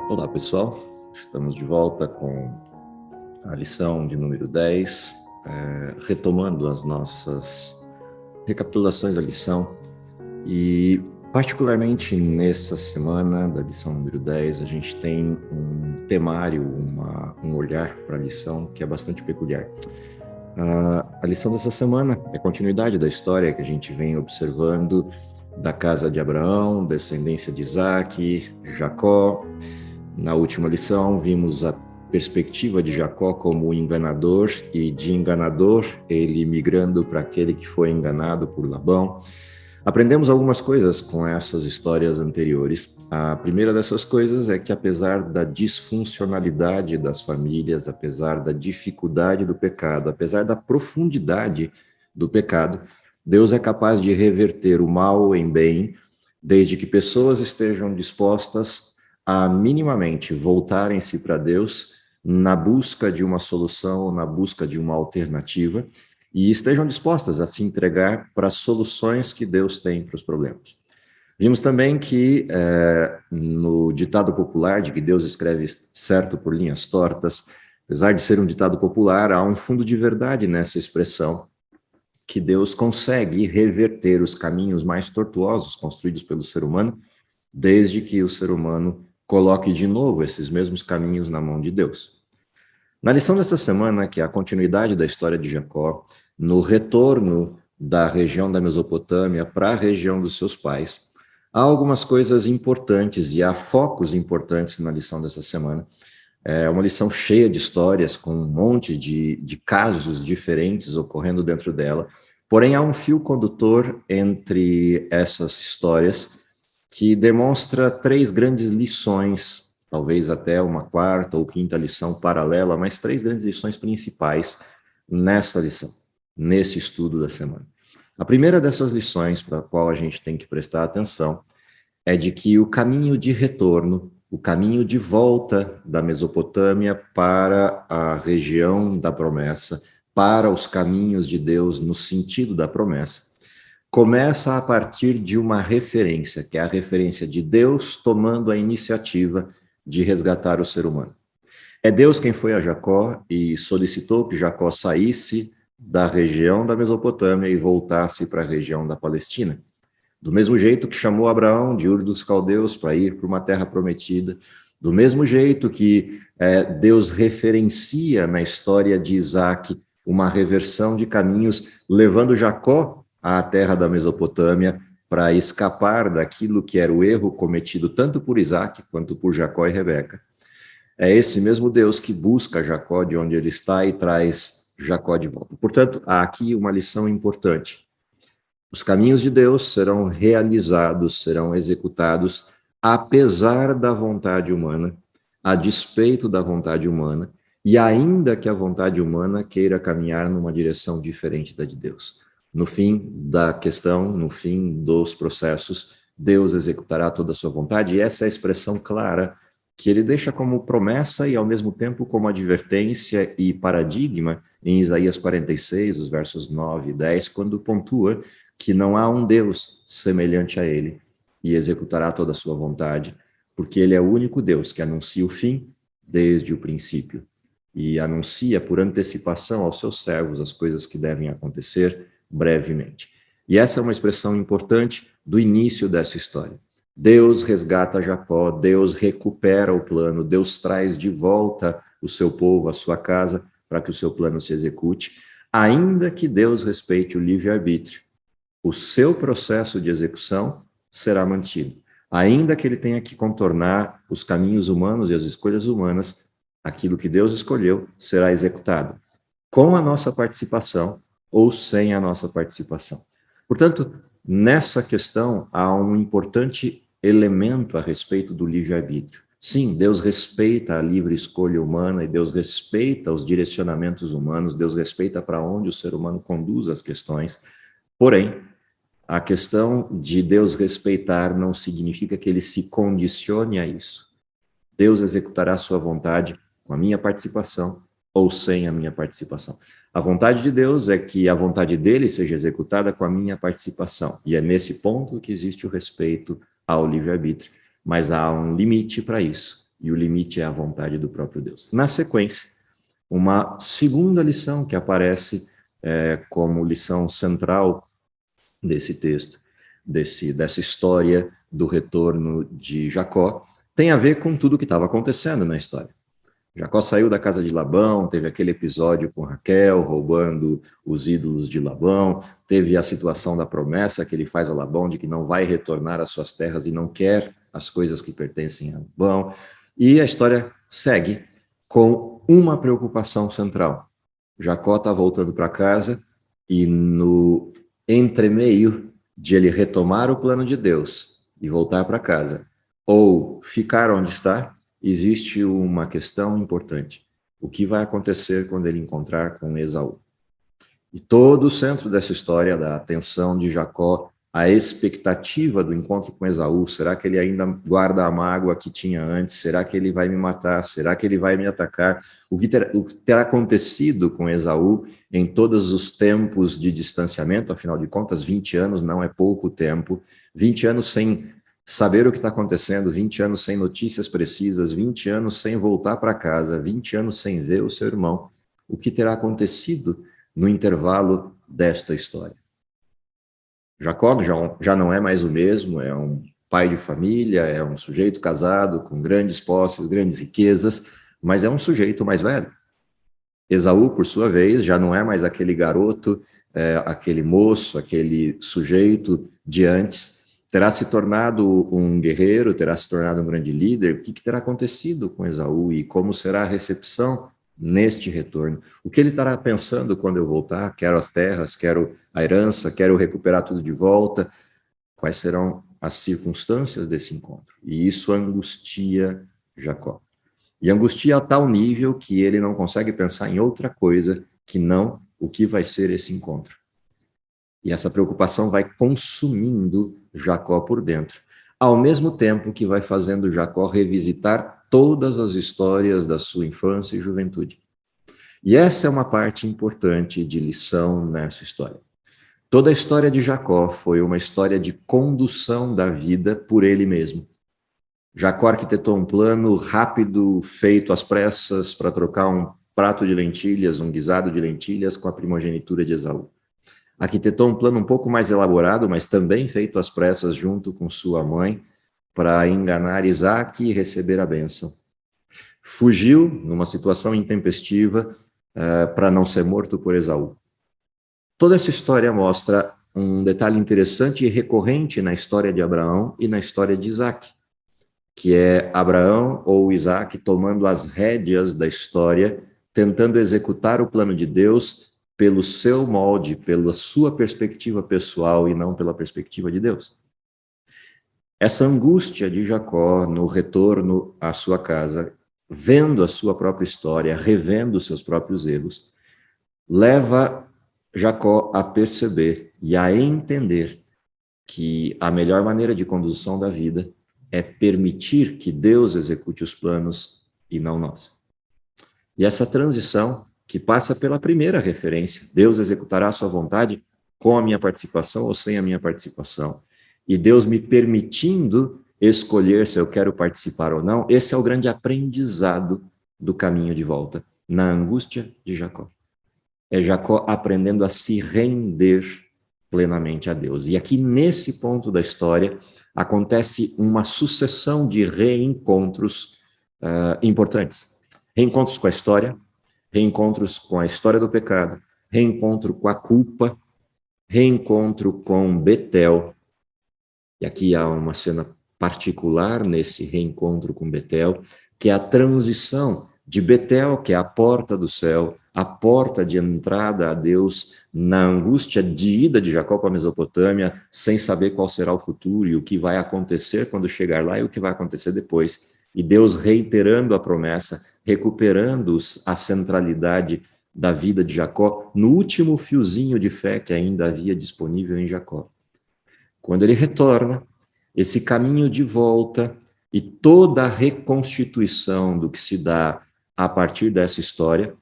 Olá, pessoal. Estamos de volta com a lição de número 10, retomando as nossas recapitulações da lição. E, particularmente nessa semana da lição número 10, a gente tem um temário, um olhar para a lição que é bastante peculiar. A lição dessa semana é continuidade da história que a gente vem observando da casa de Abraão, descendência de Isaac, Jacó. Na última lição, vimos a perspectiva de Jacó como enganador e de enganador, ele migrando para aquele que foi enganado por Labão. Aprendemos algumas coisas com essas histórias anteriores. A primeira dessas coisas é que, apesar da disfuncionalidade das famílias, apesar da dificuldade do pecado, apesar da profundidade do pecado, Deus é capaz de reverter o mal em bem, desde que pessoas estejam dispostas a minimamente voltarem-se para Deus na busca de uma solução, na busca de uma alternativa, e estejam dispostas a se entregar para as soluções que Deus tem para os problemas. Vimos também que no ditado popular de que Deus escreve certo por linhas tortas, apesar de ser um ditado popular, há um fundo de verdade nessa expressão, que Deus consegue reverter os caminhos mais tortuosos construídos pelo ser humano, desde que o ser humano coloque de novo esses mesmos caminhos na mão de Deus. Na lição dessa semana, que é a continuidade da história de Jacó, no retorno da região da Mesopotâmia para a região dos seus pais, há algumas coisas importantes e há focos importantes na lição dessa semana. É uma lição cheia de histórias, com um monte de casos diferentes ocorrendo dentro dela, porém há um fio condutor entre essas histórias que demonstra três grandes lições, talvez até uma quarta ou quinta lição paralela, mas três grandes lições principais nessa lição, nesse estudo da semana. A primeira dessas lições, para a qual a gente tem que prestar atenção, é de que o caminho de retorno, o caminho de volta da Mesopotâmia para a região da promessa, para os caminhos de Deus no sentido da promessa, começa a partir de uma referência, que é a referência de Deus tomando a iniciativa de resgatar o ser humano. É Deus quem foi a Jacó e solicitou que Jacó saísse da região da Mesopotâmia e voltasse para a região da Palestina. Do mesmo jeito que chamou Abraão de Ur dos Caldeus para ir para uma terra prometida, do mesmo jeito que Deus referencia na história de Isaac uma reversão de caminhos, levando Jacó à terra da Mesopotâmia para escapar daquilo que era o erro cometido tanto por Isaac quanto por Jacó e Rebeca. É esse mesmo Deus que busca Jacó de onde ele está e traz Jacó de volta. Portanto, há aqui uma lição importante. Os caminhos de Deus serão realizados, serão executados, apesar da vontade humana, a despeito da vontade humana, e ainda que a vontade humana queira caminhar numa direção diferente da de Deus. No fim da questão, no fim dos processos, Deus executará toda a sua vontade, e essa é a expressão clara que ele deixa como promessa e, ao mesmo tempo, como advertência e paradigma em Isaías 46, os versos 9 e 10, quando pontua que não há um Deus semelhante a ele e executará toda a sua vontade, porque ele é o único Deus que anuncia o fim desde o princípio e anuncia por antecipação aos seus servos as coisas que devem acontecer brevemente. E essa é uma expressão importante do início dessa história. Deus resgata Jacó, Deus recupera o plano, Deus traz de volta o seu povo, a sua casa, para que o seu plano se execute, ainda que Deus respeite o livre-arbítrio. O seu processo de execução será mantido. Ainda que ele tenha que contornar os caminhos humanos e as escolhas humanas, aquilo que Deus escolheu será executado, com a nossa participação ou sem a nossa participação. Portanto, nessa questão há um importante elemento a respeito do livre-arbítrio. Sim, Deus respeita a livre escolha humana e Deus respeita os direcionamentos humanos, Deus respeita para onde o ser humano conduz as questões. Porém, a questão de Deus respeitar não significa que ele se condicione a isso. Deus executará a sua vontade com a minha participação ou sem a minha participação. A vontade de Deus é que a vontade dele seja executada com a minha participação. E é nesse ponto que existe o respeito ao livre-arbítrio. Mas há um limite para isso. e o limite é a vontade do próprio Deus. Na sequência, uma segunda lição que aparece como lição central desse texto, dessa história do retorno de Jacó, tem a ver com tudo o que estava acontecendo na história. Jacó saiu da casa de Labão, teve aquele episódio com Raquel, roubando os ídolos de Labão, teve a situação da promessa que ele faz a Labão de que não vai retornar às suas terras e não quer as coisas que pertencem a Labão. E a história segue com uma preocupação central. Jacó está voltando para casa e no entremeio de ele retomar o plano de Deus e voltar para casa, ou ficar onde está, existe uma questão importante. O que vai acontecer quando ele encontrar com Esaú? E todo o centro dessa história, da atenção de Jacó, a expectativa do encontro com Esaú, será que ele ainda guarda a mágoa que tinha antes? Será que ele vai me matar? Será que ele vai me atacar? O que terá acontecido com Esaú em todos os tempos de distanciamento? Afinal de contas, 20 anos não é pouco tempo. 20 anos sem saber o que está acontecendo, 20 anos sem notícias precisas, 20 anos sem voltar para casa, 20 anos sem ver o seu irmão. O que terá acontecido no intervalo desta história? Jacó já não é mais o mesmo, é um pai de família, é um sujeito casado com grandes posses, grandes riquezas, mas é um sujeito mais velho. Esaú, por sua vez, já não é mais aquele garoto, aquele moço, aquele sujeito de antes, terá se tornado um guerreiro, terá se tornado um grande líder. O que terá acontecido com Esaú e como será a recepção neste retorno? O que ele estará pensando quando eu voltar? Quero as terras, quero a herança, quero recuperar tudo de volta. Quais serão as circunstâncias desse encontro? E isso angustia Jacó. E angustia a tal nível que ele não consegue pensar em outra coisa que não o que vai ser esse encontro. E essa preocupação vai consumindo Jacó por dentro, ao mesmo tempo que vai fazendo Jacó revisitar todas as histórias da sua infância e juventude. E essa é uma parte importante de lição nessa história. Toda a história de Jacó foi uma história de condução da vida por ele mesmo. Jacó arquitetou um plano rápido, feito às pressas, para trocar um prato de lentilhas, um guisado de lentilhas, com a primogenitura de Esaú. Arquitetou um plano um pouco mais elaborado, mas também feito às pressas junto com sua mãe, para enganar Isaac e receber a bênção. Fugiu, numa situação intempestiva, para não ser morto por Esaú. Toda essa história mostra um detalhe interessante e recorrente na história de Abraão e na história de Isaac, que é Abraão ou Isaac tomando as rédeas da história, tentando executar o plano de Deus pelo seu molde, pela sua perspectiva pessoal e não pela perspectiva de Deus. Essa angústia de Jacó no retorno à sua casa, vendo a sua própria história, revendo os seus próprios erros, leva Jacó a perceber e a entender que a melhor maneira de condução da vida é permitir que Deus execute os planos e não nós. E essa transição, que passa pela primeira referência, Deus executará a sua vontade com a minha participação ou sem a minha participação, e Deus me permitindo escolher se eu quero participar ou não, esse é o grande aprendizado do caminho de volta, na angústia de Jacó. É Jacó aprendendo a se render plenamente a Deus. E aqui, nesse ponto da história, acontece uma sucessão de reencontros importantes. Reencontros com a história, reencontros com a história do pecado, reencontro com a culpa, reencontro com Betel. E aqui há uma cena particular nesse reencontro com Betel, que é a transição de Betel, que é a porta do céu, a porta de entrada a Deus, na angústia de ida de Jacó para a Mesopotâmia, sem saber qual será o futuro e o que vai acontecer quando chegar lá e o que vai acontecer depois. E Deus reiterando a promessa, recuperando a centralidade da vida de Jacó no último fiozinho de fé que ainda havia disponível em Jacó. Quando ele retorna, esse caminho de volta e toda a reconstituição do que se dá a partir dessa história,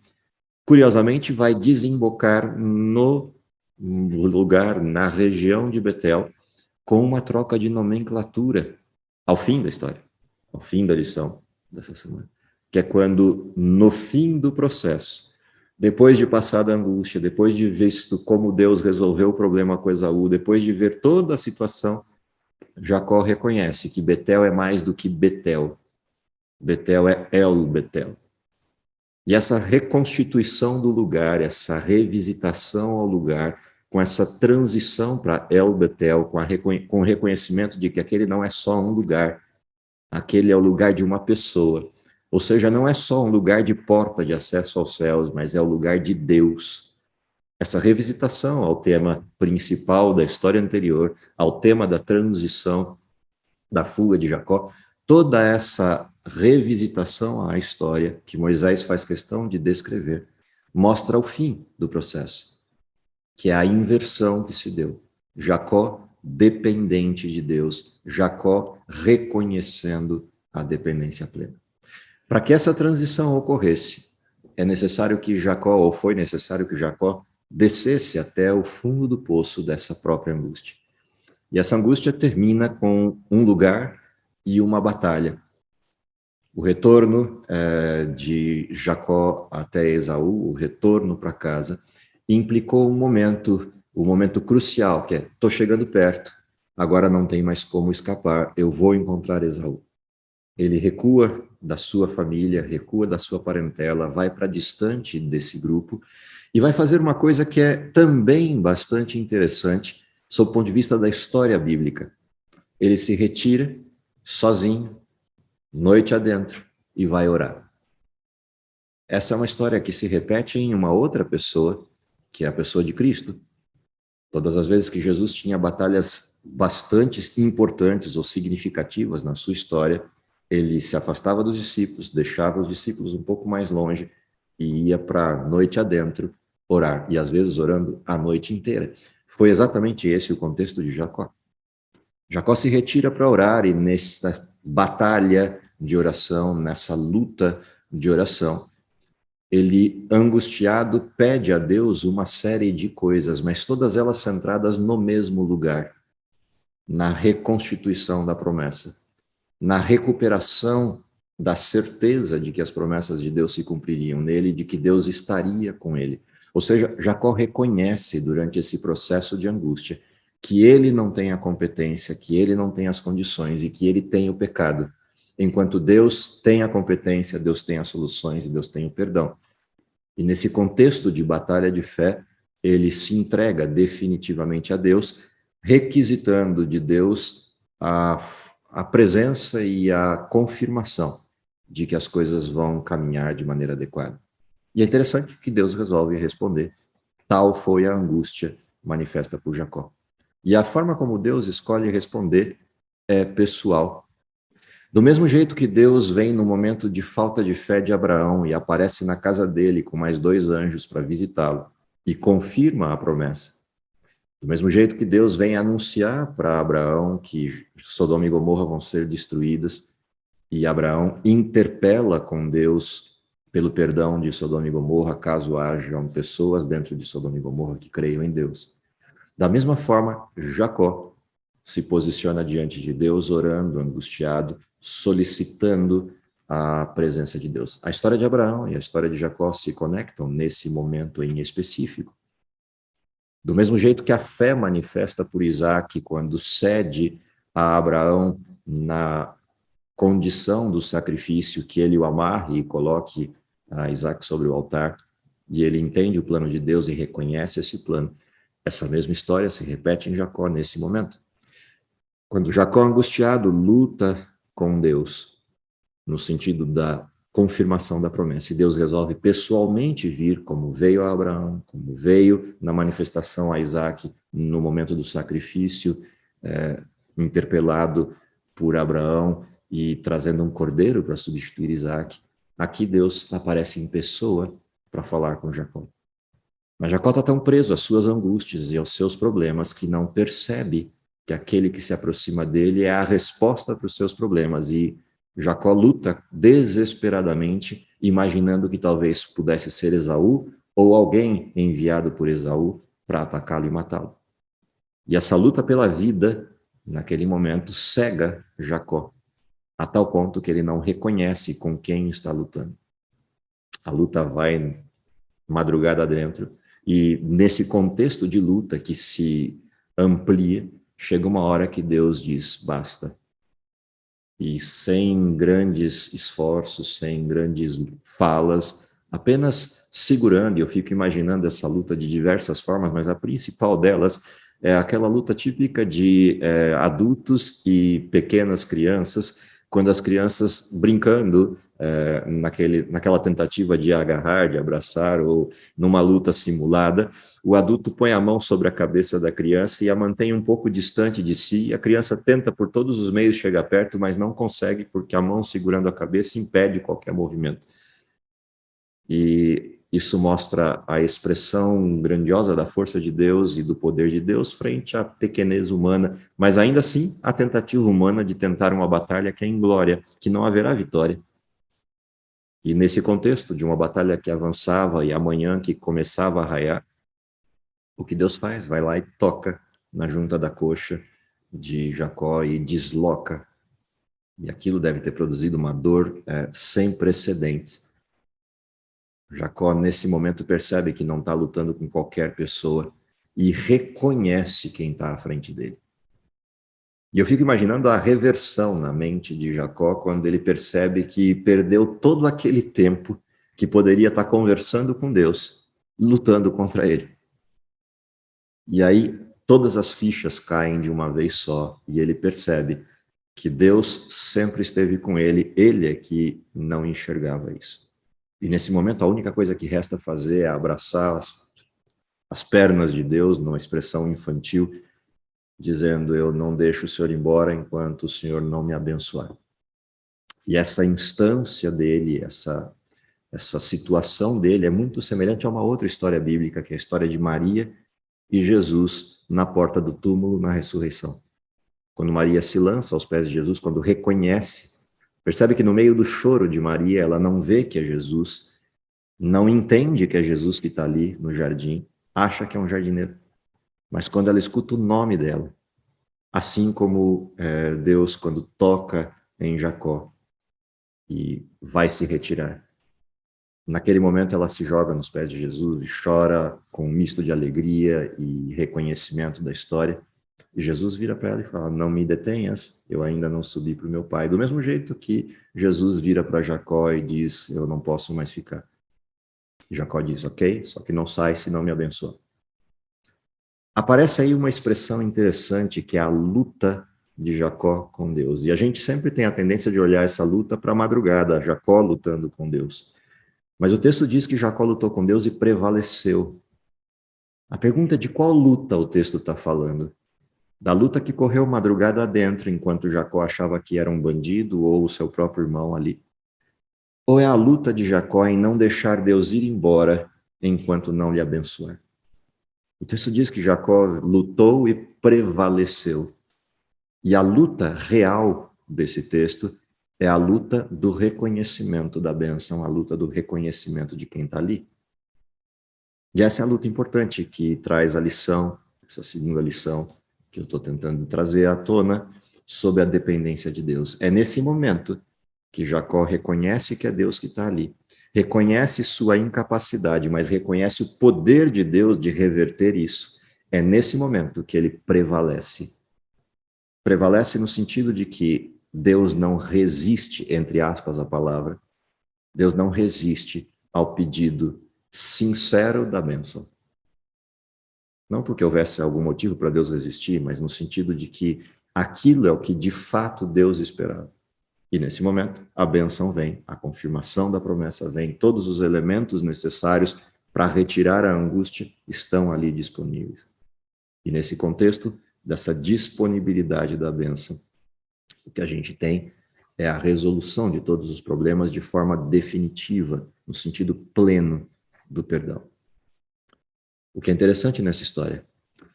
curiosamente, vai desembocar no lugar, na região de Betel, com uma troca de nomenclatura ao fim da história, ao fim da lição. dessa semana, que é quando, no fim do processo, depois de passar da angústia, depois de visto como Deus resolveu o problema com Esaú, depois de ver toda a situação, Jacó reconhece que Betel é mais do que Betel. Betel é El Betel. E essa reconstituição do lugar, essa revisitação ao lugar, com essa transição para El Betel, com o reconhecimento de que aquele não é só um lugar, aquele é o lugar de uma pessoa. Ou seja, não é só um lugar de porta de acesso aos céus, mas é o lugar de Deus. Essa revisitação ao tema principal da história anterior, ao tema da transição, da fuga de Jacó, toda essa revisitação à história que Moisés faz questão de descrever, mostra o fim do processo, que é a inversão que se deu. Jacó dependente de Deus, Jacó reconhecendo a dependência plena. Para que essa transição ocorresse, é necessário que Jacó, ou foi necessário que Jacó, descesse até o fundo do poço dessa própria angústia. E essa angústia termina com um lugar e uma batalha. O retorno de Jacó até Esaú, o retorno para casa, implicou um momento crucial, que é, estou chegando perto, agora não tem mais como escapar, eu vou encontrar Esaú. Ele recua da sua família, recua da sua parentela, vai para distante desse grupo e vai fazer uma coisa que é também bastante interessante, sob o ponto de vista da história bíblica. Ele se retira sozinho, noite adentro, e vai orar. Essa é uma história que se repete em uma outra pessoa, que é a pessoa de Cristo. Todas as vezes que Jesus tinha batalhas bastante importantes ou significativas na sua história, ele se afastava dos discípulos, deixava os discípulos um pouco mais longe e ia para noite adentro orar, e às vezes orando a noite inteira. Foi exatamente esse o contexto de Jacó. Jacó se retira para orar e nessa batalha de oração, nessa luta de oração, ele, angustiado, pede a Deus uma série de coisas, mas todas elas centradas no mesmo lugar, na reconstituição da promessa, na recuperação da certeza de que as promessas de Deus se cumpririam nele, de que Deus estaria com ele. Ou seja, Jacó reconhece durante esse processo de angústia que ele não tem a competência, que ele não tem as condições e que ele tem o pecado. Enquanto Deus tem a competência, Deus tem as soluções e Deus tem o perdão. E nesse contexto de batalha de fé, ele se entrega definitivamente a Deus, requisitando de Deus a presença e a confirmação de que as coisas vão caminhar de maneira adequada. E é interessante que Deus resolve responder. Tal foi a angústia manifesta por Jacó. E a forma como Deus escolhe responder é pessoal. Do mesmo jeito que Deus vem no momento de falta de fé de Abraão e aparece na casa dele com mais 2 anjos para visitá-lo e confirma a promessa. Do mesmo jeito que Deus vem anunciar para Abraão que Sodoma e Gomorra vão ser destruídas e Abraão interpela com Deus pelo perdão de Sodoma e Gomorra, caso hajam pessoas dentro de Sodoma e Gomorra que creiam em Deus. Da mesma forma, Jacó se posiciona diante de Deus, orando, angustiado, solicitando a presença de Deus. A história de Abraão e a história de Jacó se conectam nesse momento em específico. Do mesmo jeito que a fé manifesta por Isaac quando cede a Abraão na condição do sacrifício, que ele o amarre e coloque a Isaac sobre o altar, e ele entende o plano de Deus e reconhece esse plano. Essa mesma história se repete em Jacó nesse momento. Quando Jacó, angustiado, luta com Deus, no sentido da confirmação da promessa, e Deus resolve pessoalmente vir, como veio a Abraão, como veio na manifestação a Isaac, no momento do sacrifício, interpelado por Abraão e trazendo um cordeiro para substituir Isaac. Aqui Deus aparece em pessoa para falar com Jacó. Mas Jacó está tão preso às suas angústias e aos seus problemas que não percebe que aquele que se aproxima dele é a resposta para os seus problemas. E Jacó luta desesperadamente, imaginando que talvez pudesse ser Esaú ou alguém enviado por Esaú para atacá-lo e matá-lo. E essa luta pela vida, naquele momento, cega Jacó. a tal ponto que ele não reconhece com quem está lutando. A luta vai madrugada dentro, e nesse contexto de luta que se amplia, chega uma hora que Deus diz, basta. E sem grandes esforços, sem grandes falas, apenas segurando, e eu fico imaginando essa luta de diversas formas, mas a principal delas é aquela luta típica de adultos e pequenas crianças, quando as crianças brincando naquela tentativa de agarrar, de abraçar, ou numa luta simulada, o adulto põe a mão sobre a cabeça da criança e a mantém um pouco distante de si, e a criança tenta por todos os meios chegar perto, mas não consegue, porque a mão segurando a cabeça impede qualquer movimento. E isso mostra a expressão grandiosa da força de Deus e do poder de Deus frente à pequenez humana, mas ainda assim a tentativa humana de tentar uma batalha que é inglória, que não haverá vitória. E nesse contexto de uma batalha que avançava e amanhã que começava a raiar, o que Deus faz? Vai lá e toca na junta da coxa de Jacó e desloca. E aquilo deve ter produzido uma dor sem precedentes. Jacó, nesse momento, percebe que não está lutando com qualquer pessoa e reconhece quem está à frente dele. E eu fico imaginando a reversão na mente de Jacó quando ele percebe que perdeu todo aquele tempo que poderia estar conversando com Deus, lutando contra ele. E aí todas as fichas caem de uma vez só e ele percebe que Deus sempre esteve com ele, ele é que não enxergava isso. E nesse momento a única coisa que resta fazer é abraçar as pernas de Deus, numa expressão infantil, dizendo, eu não deixo o Senhor embora enquanto o Senhor não me abençoar. E essa instância dele, essa situação dele é muito semelhante a uma outra história bíblica, que é a história de Maria e Jesus na porta do túmulo na ressurreição. Quando Maria se lança aos pés de Jesus, quando reconhece, percebe que no meio do choro de Maria, ela não vê que é Jesus, não entende que é Jesus que está ali no jardim, acha que é um jardineiro. Mas quando ela escuta o nome dela, assim como Deus, quando toca em Jacó e vai se retirar, naquele momento ela se joga nos pés de Jesus e chora com um misto de alegria e reconhecimento da história. E Jesus vira para ela e fala, não me detenhas, eu ainda não subi para o meu pai. Do mesmo jeito que Jesus vira para Jacó e diz, eu não posso mais ficar. E Jacó diz, ok, só que não sai se não me abençoa. Aparece aí uma expressão interessante que é a luta de Jacó com Deus. E a gente sempre tem a tendência de olhar essa luta para a madrugada, Jacó lutando com Deus. Mas o texto diz que Jacó lutou com Deus e prevaleceu. A pergunta é de qual luta o texto está falando? Da luta que correu madrugada adentro, enquanto Jacó achava que era um bandido ou o seu próprio irmão ali? Ou é a luta de Jacó em não deixar Deus ir embora enquanto não lhe abençoar? O texto diz que Jacó lutou e prevaleceu. E a luta real desse texto é a luta do reconhecimento da bênção, a luta do reconhecimento de quem está ali. E essa é a luta importante que traz a lição, essa segunda lição que eu estou tentando trazer à tona, sobre a dependência de Deus. É nesse momento que Jacó reconhece que é Deus que está ali, reconhece sua incapacidade, mas reconhece o poder de Deus de reverter isso. É nesse momento que ele prevalece. Prevalece no sentido de que Deus não resiste, entre aspas, a palavra, Deus não resiste ao pedido sincero da bênção. Não porque houvesse algum motivo para Deus resistir, mas no sentido de que aquilo é o que de fato Deus esperava. E nesse momento, a bênção vem, a confirmação da promessa vem, todos os elementos necessários para retirar a angústia estão ali disponíveis. E nesse contexto dessa disponibilidade da bênção, o que a gente tem é a resolução de todos os problemas de forma definitiva, no sentido pleno do perdão. O que é interessante nessa história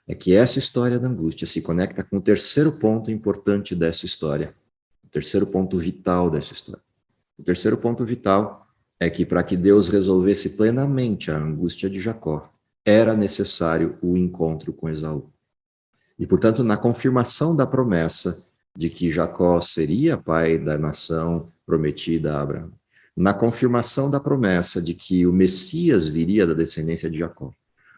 é que essa história da angústia se conecta com o terceiro ponto importante dessa história, o terceiro ponto vital dessa história. O terceiro ponto vital é que para que Deus resolvesse plenamente a angústia de Jacó, era necessário o encontro com Esaú. E, portanto, na confirmação da promessa, de que Jacó seria pai da nação prometida a Abraão, na confirmação da promessa de que o Messias viria da descendência de Jacó,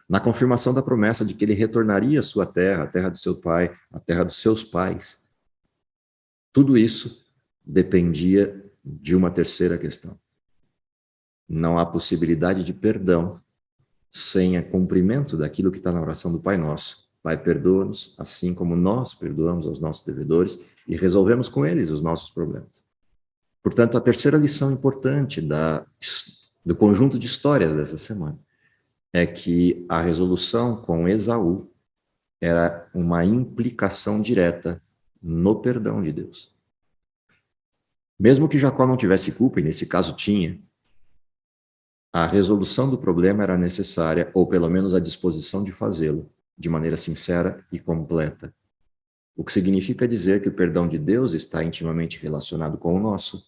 na confirmação da promessa de que ele retornaria à sua terra, a terra do seu pai, a terra dos seus pais. Tudo isso dependia de uma terceira questão. Não há possibilidade de perdão sem o cumprimento daquilo que está na oração do Pai Nosso. Pai, perdoa-nos, assim como nós perdoamos aos nossos devedores e resolvemos com eles os nossos problemas. Portanto, a terceira lição importante do conjunto de histórias dessa semana é que a resolução com Esaú era uma implicação direta no perdão de Deus. Mesmo que Jacó não tivesse culpa, e nesse caso tinha, a resolução do problema era necessária, ou pelo menos a disposição de fazê-lo, de maneira sincera e completa. O que significa dizer que o perdão de Deus está intimamente relacionado com o nosso,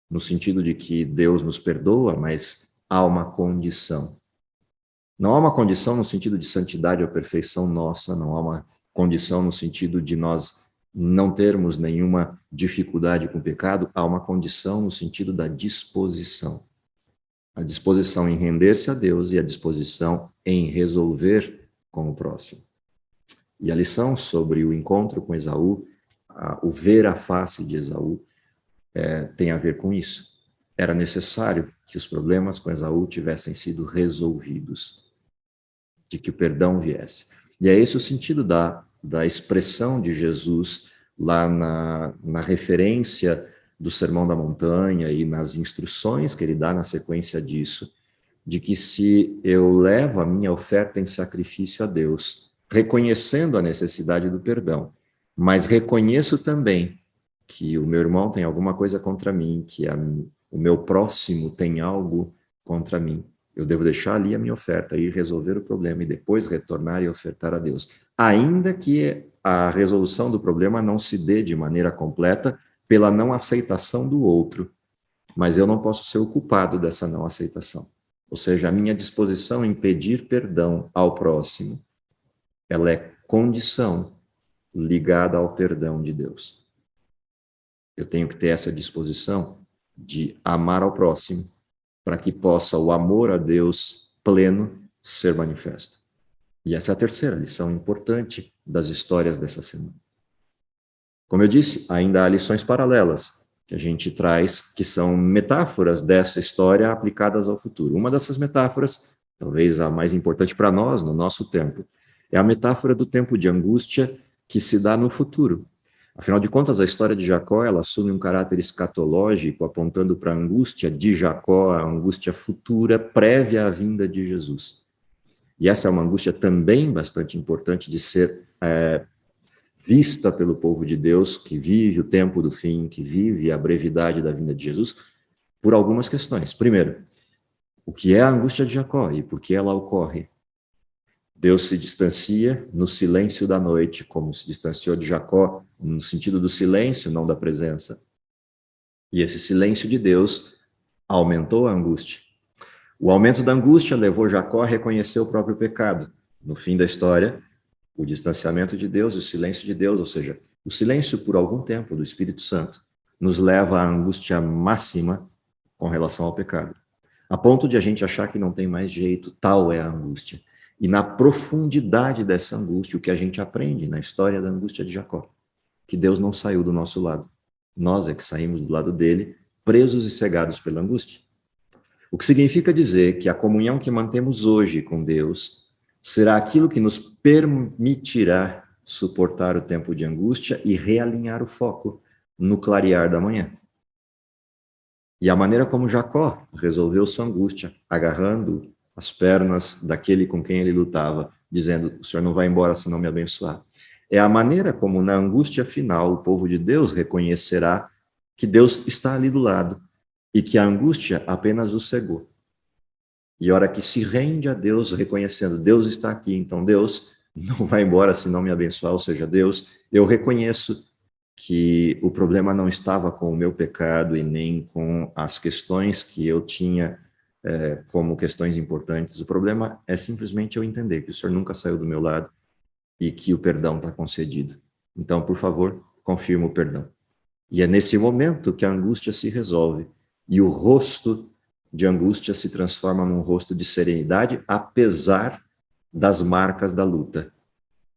no sentido de que Deus nos perdoa, mas há uma condição. Não há uma condição no sentido de santidade ou perfeição nossa, não há uma condição no sentido de nós não termos nenhuma dificuldade com o pecado, há uma condição no sentido da disposição. A disposição em render-se a Deus e a disposição em resolver com o próximo. E a lição sobre o encontro com Esaú, o ver a face de Esaú, tem a ver com isso. Era necessário que os problemas com Esaú tivessem sido resolvidos, de que o perdão viesse. E é esse o sentido da expressão de Jesus lá na referência do Sermão da Montanha e nas instruções que ele dá na sequência disso, de que se eu levo a minha oferta em sacrifício a Deus, reconhecendo a necessidade do perdão, mas reconheço também que o meu irmão tem alguma coisa contra mim, que o meu próximo tem algo contra mim, eu devo deixar ali a minha oferta e resolver o problema e depois retornar e ofertar a Deus. Ainda que a resolução do problema não se dê de maneira completa pela não aceitação do outro, mas eu não posso ser o culpado dessa não aceitação. Ou seja, a minha disposição em pedir perdão ao próximo, ela é condição ligada ao perdão de Deus. Eu tenho que ter essa disposição de amar ao próximo, para que possa o amor a Deus pleno ser manifesto. E essa é a terceira lição importante das histórias dessa semana. Como eu disse, ainda há lições paralelas que a gente traz, que são metáforas dessa história aplicadas ao futuro. Uma dessas metáforas, talvez a mais importante para nós, no nosso tempo, é a metáfora do tempo de angústia que se dá no futuro. Afinal de contas, a história de Jacó, ela assume um caráter escatológico, apontando para a angústia de Jacó, a angústia futura, prévia à vinda de Jesus. E essa é uma angústia também bastante importante de ser vista pelo povo de Deus, que vive o tempo do fim, que vive a brevidade da vinda de Jesus, por algumas questões. Primeiro, o que é a angústia de Jacó e por que ela ocorre? Deus se distancia no silêncio da noite, como se distanciou de Jacó, no sentido do silêncio, não da presença. E esse silêncio de Deus aumentou a angústia. O aumento da angústia levou Jacó a reconhecer o próprio pecado. No fim da história, o distanciamento de Deus, o silêncio de Deus, ou seja, o silêncio por algum tempo do Espírito Santo, nos leva à angústia máxima com relação ao pecado. A ponto de a gente achar que não tem mais jeito, tal é a angústia. E na profundidade dessa angústia, o que a gente aprende na história da angústia de Jacó, que Deus não saiu do nosso lado. Nós é que saímos do lado dele, presos e cegados pela angústia. O que significa dizer que a comunhão que mantemos hoje com Deus será aquilo que nos permitirá suportar o tempo de angústia e realinhar o foco no clarear da manhã. E a maneira como Jacó resolveu sua angústia, agarrando as pernas daquele com quem ele lutava, dizendo, o Senhor não vai embora se não me abençoar. É a maneira como, na angústia final, o povo de Deus reconhecerá que Deus está ali do lado e que a angústia apenas o cegou. E a hora que se rende a Deus, reconhecendo, Deus está aqui, então Deus não vai embora se não me abençoar, ou seja, Deus, eu reconheço que o problema não estava com o meu pecado e nem com as questões que eu tinha como questões importantes. O problema é simplesmente eu entender que o Senhor nunca saiu do meu lado e que o perdão está concedido. Então, por favor, confirma o perdão. E é nesse momento que a angústia se resolve e o rosto de angústia se transforma num rosto de serenidade, apesar das marcas da luta.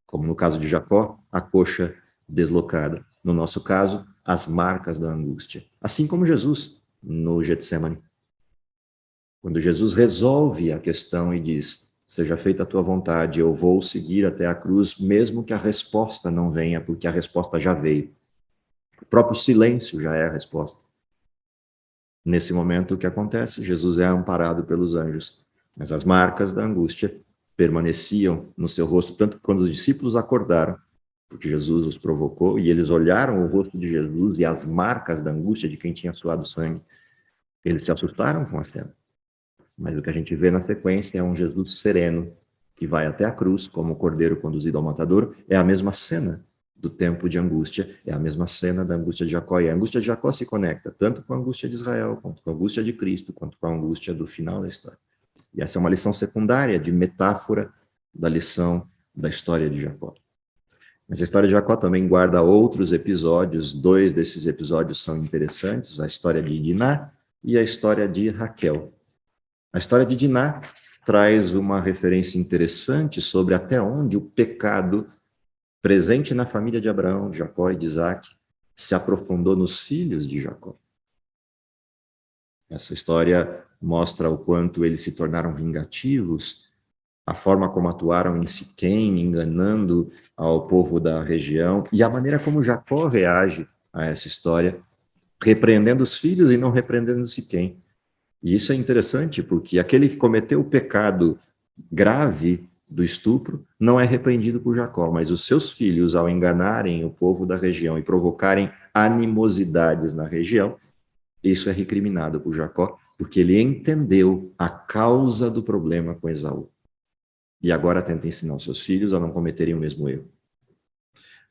Como no caso de Jacó, a coxa deslocada. No nosso caso, as marcas da angústia. Assim como Jesus, no Getsemane. Quando Jesus resolve a questão e diz: seja feita a tua vontade, eu vou seguir até a cruz, mesmo que a resposta não venha, porque a resposta já veio. O próprio silêncio já é a resposta. Nesse momento, o que acontece? Jesus é amparado pelos anjos, mas as marcas da angústia permaneciam no seu rosto, tanto que quando os discípulos acordaram, porque Jesus os provocou, e eles olharam o rosto de Jesus e as marcas da angústia de quem tinha suado sangue, eles se assustaram com a cena. Mas o que a gente vê na sequência é um Jesus sereno, que vai até a cruz, como o cordeiro conduzido ao matador. É a mesma cena do tempo de angústia, é a mesma cena da angústia de Jacó. E a angústia de Jacó se conecta tanto com a angústia de Israel, quanto com a angústia de Cristo, quanto com a angústia do final da história. E essa é uma lição secundária de metáfora da lição da história de Jacó. Mas a história de Jacó também guarda outros episódios. 2 desses episódios são interessantes: a história de Diná e a história de Raquel. A história de Diná traz uma referência interessante sobre até onde o pecado presente na família de Abraão, de Jacó e de Isaac se aprofundou nos filhos de Jacó. Essa história mostra o quanto eles se tornaram vingativos, a forma como atuaram em Siquém, enganando ao povo da região, e a maneira como Jacó reage a essa história, repreendendo os filhos e não repreendendo Siquém. E isso é interessante, porque aquele que cometeu o pecado grave do estupro não é repreendido por Jacó, mas os seus filhos, ao enganarem o povo da região e provocarem animosidades na região, isso é recriminado por Jacó, porque ele entendeu a causa do problema com Esaú. E agora tenta ensinar os seus filhos a não cometerem o mesmo erro.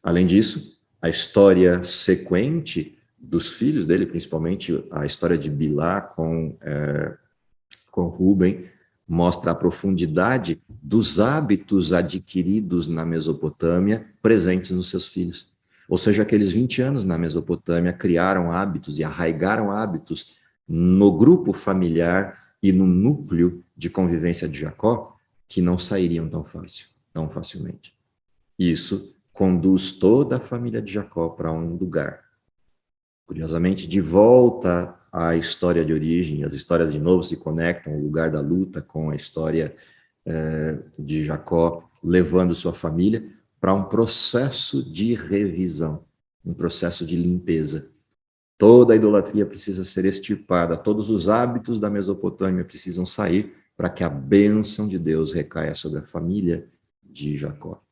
Além disso, a história sequente dos filhos dele, principalmente a história de Bilá com Rúben, mostra a profundidade dos hábitos adquiridos na Mesopotâmia presentes nos seus filhos. Ou seja, aqueles 20 anos na Mesopotâmia criaram hábitos e arraigaram hábitos no grupo familiar e no núcleo de convivência de Jacó que não sairiam tão facilmente. Isso conduz toda a família de Jacó para um lugar. Curiosamente, de volta à história de origem, as histórias de novo se conectam, o lugar da luta com a história de Jacó levando sua família para um processo de revisão, um processo de limpeza. Toda a idolatria precisa ser extirpada, todos os hábitos da Mesopotâmia precisam sair para que a bênção de Deus recaia sobre a família de Jacó.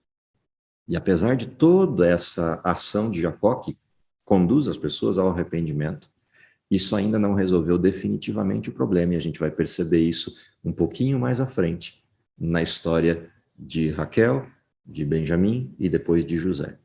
E apesar de toda essa ação de Jacó, que conduz as pessoas ao arrependimento, isso ainda não resolveu definitivamente o problema, e a gente vai perceber isso um pouquinho mais à frente, na história de Raquel, de Benjamim e depois de José.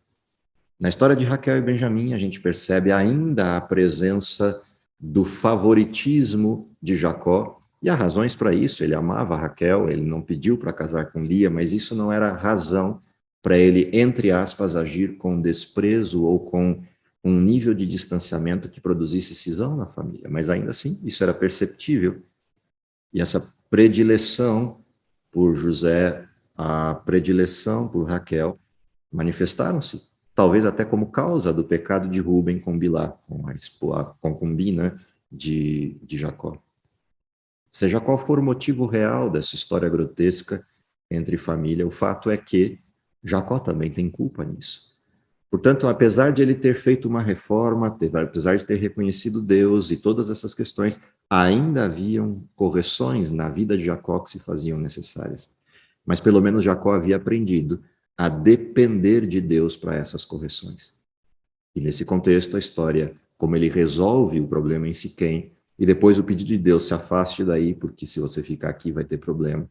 Na história de Raquel e Benjamim, a gente percebe ainda a presença do favoritismo de Jacó, e há razões para isso. Ele amava Raquel, ele não pediu para casar com Lia, mas isso não era razão para ele, entre aspas, agir com desprezo ou com um nível de distanciamento que produzisse cisão na família. Mas ainda assim, isso era perceptível. E essa predileção por José, a predileção por Raquel, manifestaram-se, talvez até como causa do pecado de Rúben com Bilá, com a concubina de Jacó. Seja qual for o motivo real dessa história grotesca entre família, o fato é que Jacó também tem culpa nisso. Portanto, apesar de ele ter feito uma reforma, apesar de ter reconhecido Deus e todas essas questões, ainda haviam correções na vida de Jacó que se faziam necessárias. Mas pelo menos Jacó havia aprendido a depender de Deus para essas correções. E nesse contexto, a história, como ele resolve o problema em Siquém, e depois o pedido de Deus, se afaste daí, porque se você ficar aqui vai ter problema.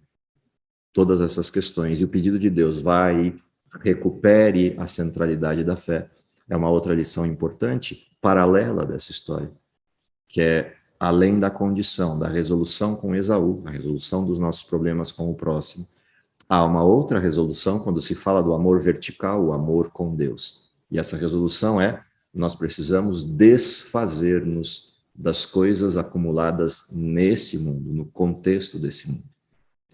Todas essas questões. E o pedido de Deus, vai, recupere a centralidade da fé. É uma outra lição importante, paralela dessa história, que é além da condição, da resolução com Esaú, a resolução dos nossos problemas com o próximo, há uma outra resolução quando se fala do amor vertical, o amor com Deus. E essa resolução é: nós precisamos desfazer-nos das coisas acumuladas nesse mundo, no contexto desse mundo.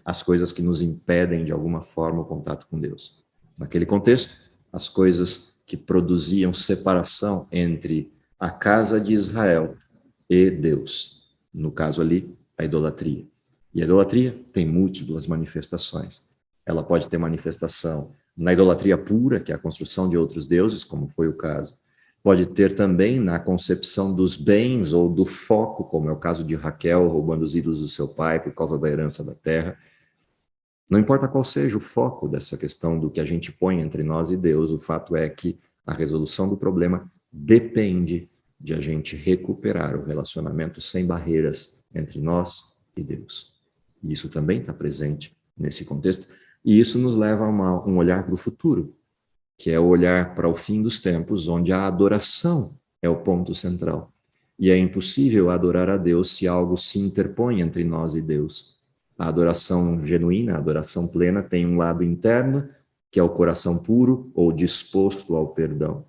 As coisas que nos impedem, de alguma forma, o contato com Deus. Naquele contexto, as coisas que produziam separação entre a casa de Israel e Deus. No caso ali, a idolatria. E a idolatria tem múltiplas manifestações. Ela pode ter manifestação na idolatria pura, que é a construção de outros deuses, como foi o caso. Pode ter também na concepção dos bens ou do foco, como é o caso de Raquel roubando os ídolos do seu pai por causa da herança da terra. Não importa qual seja o foco dessa questão do que a gente põe entre nós e Deus, o fato é que a resolução do problema depende de a gente recuperar o relacionamento sem barreiras entre nós e Deus. E isso também está presente nesse contexto, e isso nos leva a um olhar para o futuro, que é o olhar para o fim dos tempos, onde a adoração é o ponto central. E é impossível adorar a Deus se algo se interpõe entre nós e Deus. A adoração genuína, a adoração plena, tem um lado interno, que é o coração puro ou disposto ao perdão.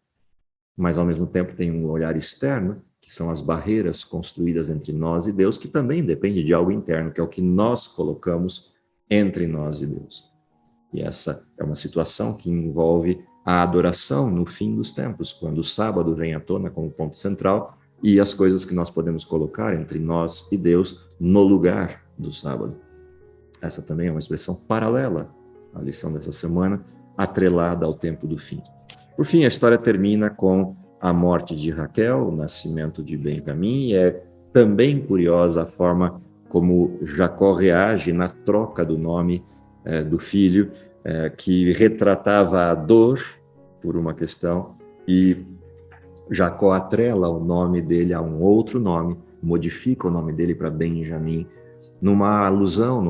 Mas, ao mesmo tempo, tem um olhar externo, que são as barreiras construídas entre nós e Deus, que também depende de algo interno, que é o que nós colocamos entre nós e Deus. E essa é uma situação que envolve a adoração no fim dos tempos, quando o sábado vem à tona como ponto central e as coisas que nós podemos colocar entre nós e Deus no lugar do sábado. Essa também é uma expressão paralela à lição dessa semana, atrelada ao tempo do fim. Por fim, a história termina com a morte de Raquel, o nascimento de Benjamim, e é também curiosa a forma como Jacó reage na troca do nome do filho, que retratava a dor por uma questão, e Jacó atrela o nome dele a um outro nome, modifica o nome dele para Benjamim, numa alusão,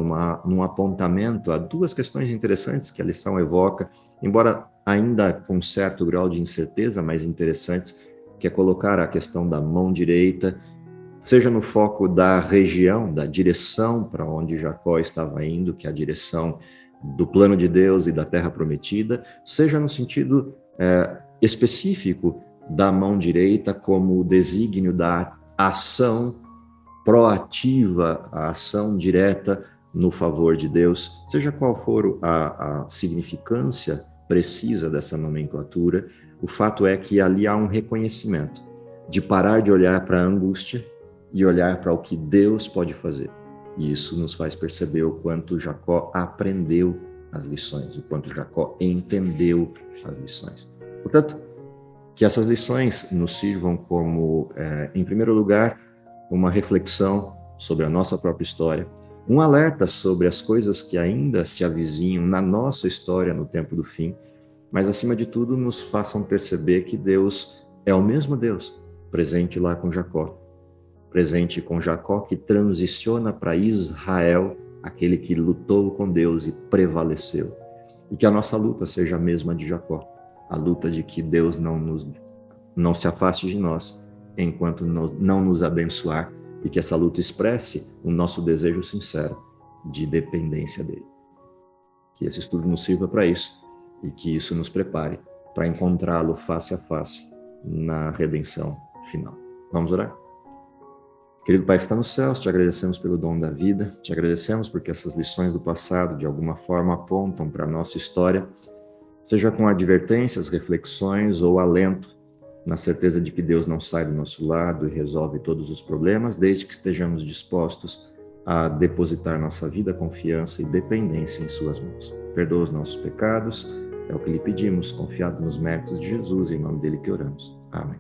num apontamento a duas questões interessantes que a lição evoca, embora ainda com certo grau de incerteza, mas interessantes, que é colocar a questão da mão direita, seja no foco da região, da direção para onde Jacó estava indo, que é a direção do plano de Deus e da terra prometida, seja no sentido específico da mão direita como o desígnio da ação proativa, a ação direta no favor de Deus, seja qual for a significância precisa dessa nomenclatura, o fato é que ali há um reconhecimento de parar de olhar para a angústia e olhar para o que Deus pode fazer. E isso nos faz perceber o quanto Jacó aprendeu as lições, o quanto Jacó entendeu as lições. Portanto, que essas lições nos sirvam como, em primeiro lugar, uma reflexão sobre a nossa própria história, um alerta sobre as coisas que ainda se avizinham na nossa história no tempo do fim, mas, acima de tudo, nos façam perceber que Deus é o mesmo Deus, presente lá com Jacó, presente com Jacó que transiciona para Israel, aquele que lutou com Deus e prevaleceu. E que a nossa luta seja a mesma de Jacó, a luta de que Deus não se afaste de nós enquanto não nos abençoar, e que essa luta expresse o nosso desejo sincero de dependência dele. Que esse estudo nos sirva para isso e que isso nos prepare para encontrá-lo face a face na redenção final. Vamos orar? Querido Pai que está nos céus, te agradecemos pelo dom da vida, te agradecemos porque essas lições do passado de alguma forma apontam para a nossa história, seja com advertências, reflexões ou alento, na certeza de que Deus não sai do nosso lado e resolve todos os problemas, desde que estejamos dispostos a depositar nossa vida, confiança e dependência em suas mãos. Perdoa os nossos pecados, é o que lhe pedimos, confiado nos méritos de Jesus, em nome dele que oramos. Amém.